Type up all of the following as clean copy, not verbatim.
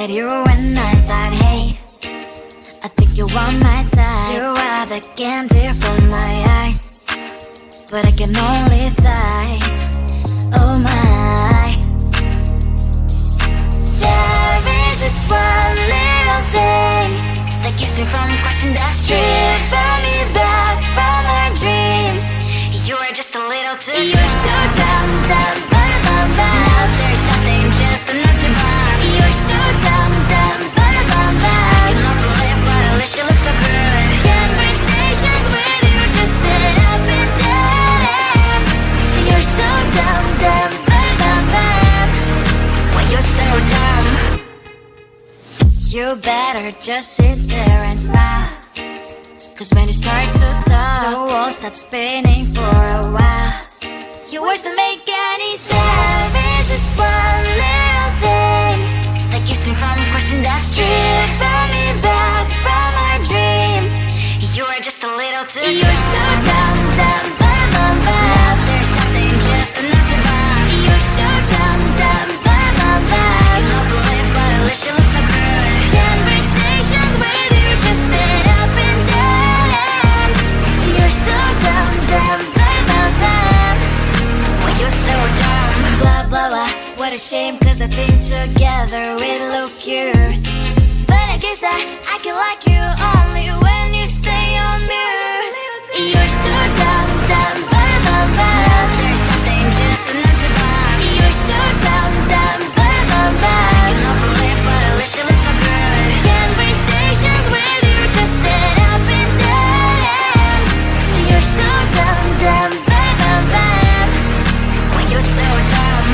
at you and I thought, hey, I think you want my type. You are the candy from my eyes, but I can only sigh, oh my. There is just one little thing that keeps me from crossing that street. Driven me back from my dreams. You are just a little too far. You're so dumb, dumb, bum, bum, bum. Now there's nothing, just enough to buy. You're so dumb, dumb, bum, bum, bum. I cannot believe what at least you look so good. Conversations with you just end up in dead end. You're so dumb, dumb, bum, bum, bum. Why you're so dumb? You better just sit there and smile, 'cause when you start to talk, the world stops spinning for a while. Your words don't make any sense. There's just one little thing that keeps me from crossing that street. Driven me back from my dreams. You are just a little too far. You're so dumb, dumb, bum, bum, bum. Now there's nothing, just enough to buy. You're so dumb, dumb, bum, bum, bum. I cannot believe but at least you look so good. Conversations with you just end up in dead end. You're so dumb, dumb, bum, bum, bum. Why you're so dumb? Blah, blah, blah. What a shame, 'cause I think together we look cute. But I guess I can like you only when you stay on mute. You're so dumb, dumb, bum, bum, bum. There's nothing, just enough to buy. You're so dumb, dumb, bum, bum, bum. I cannot believe but at least you look so good. Conversations with you just end up in dead end. You're so dumb, dumb, bum, bum, bum. Why you're so dumb?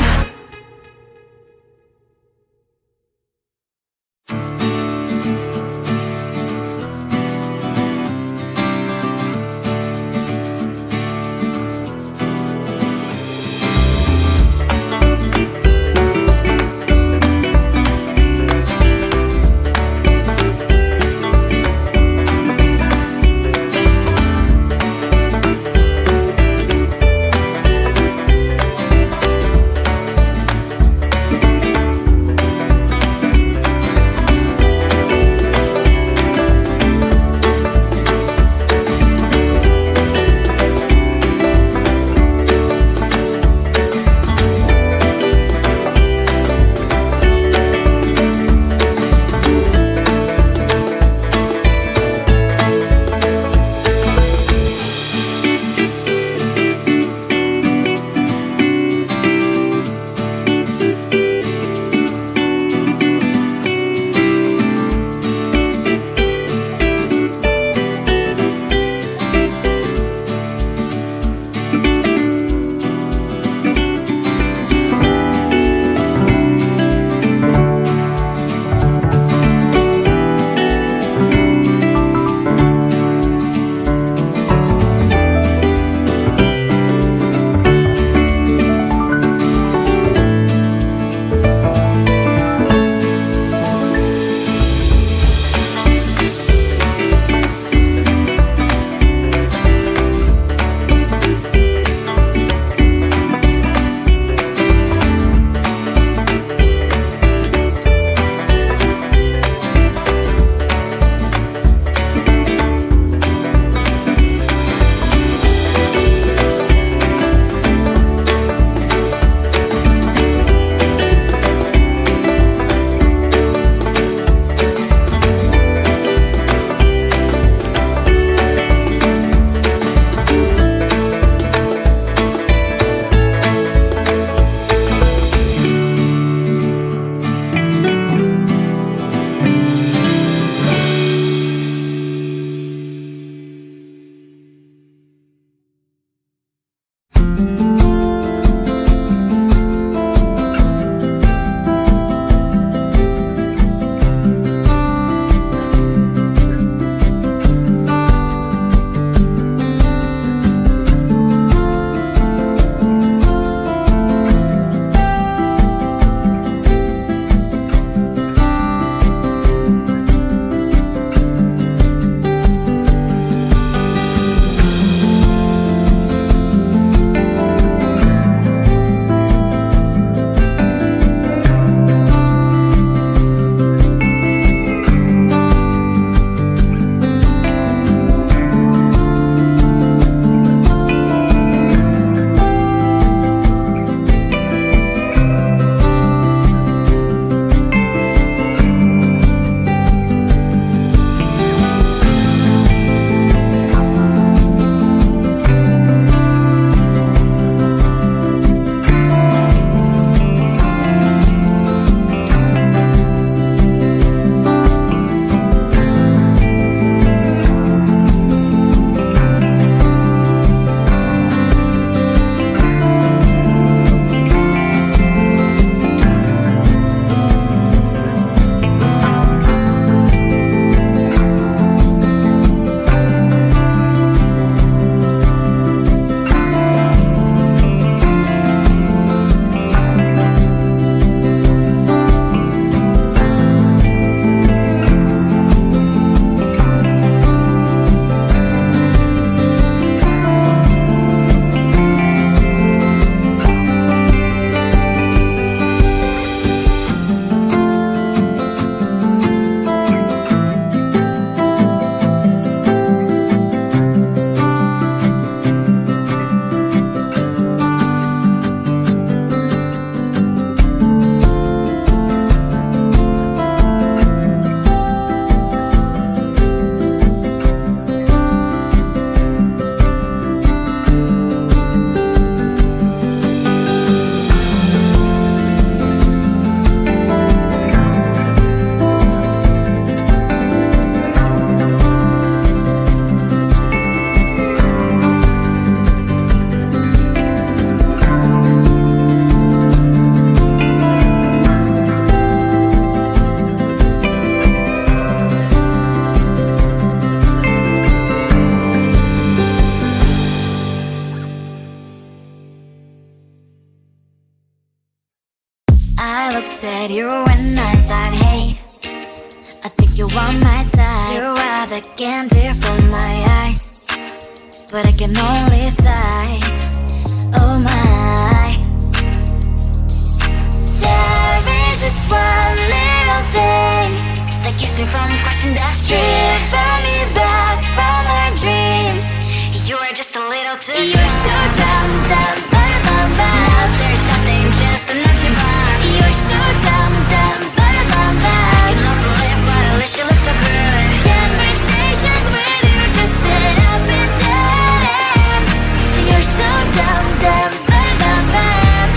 you and I thought, hey, I think you are my type. You are the candy from my eyes, but I can only sigh, oh my. There is just one little thing that keeps me from crossing that street. Bring me back from my dreams. You are just a little too good. You're so dumb, dumb, bum, bum, bum. Now there's nothing, just an empty box. You're so dumb, dumb, bum, bum, bum. I cannot believe what at least you look so good. Conversations with you just end up in dead end. You're so dumb, dumb, bum, bum, bum.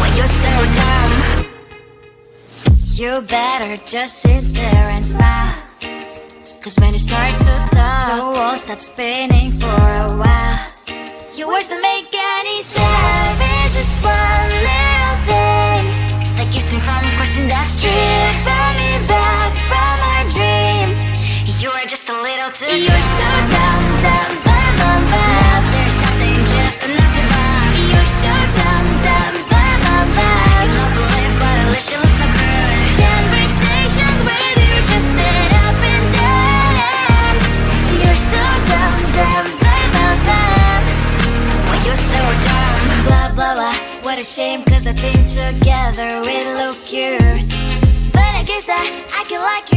When you're so dumb, you better just sit there and smile. Cause when you start to talk, the world stops spinning for a while. Your words don't make any sense. There's just one little thing that keeps me from crossing that street. Bring me back from our dreams. You are just a little too good. You're so dumb, dumb, bum, bum, bum. Now there's nothing, just an empty box. You're so dumb, dumb, bum, bum, bum. I cannot believe but at least you look so good. Conversations with you just end up in dead end. You're so dumb, dumb, bum, bum, bum. When you're so dumb. Blah, blah, blah. What a shame, cause I think together we look cute. But I guess that I can like you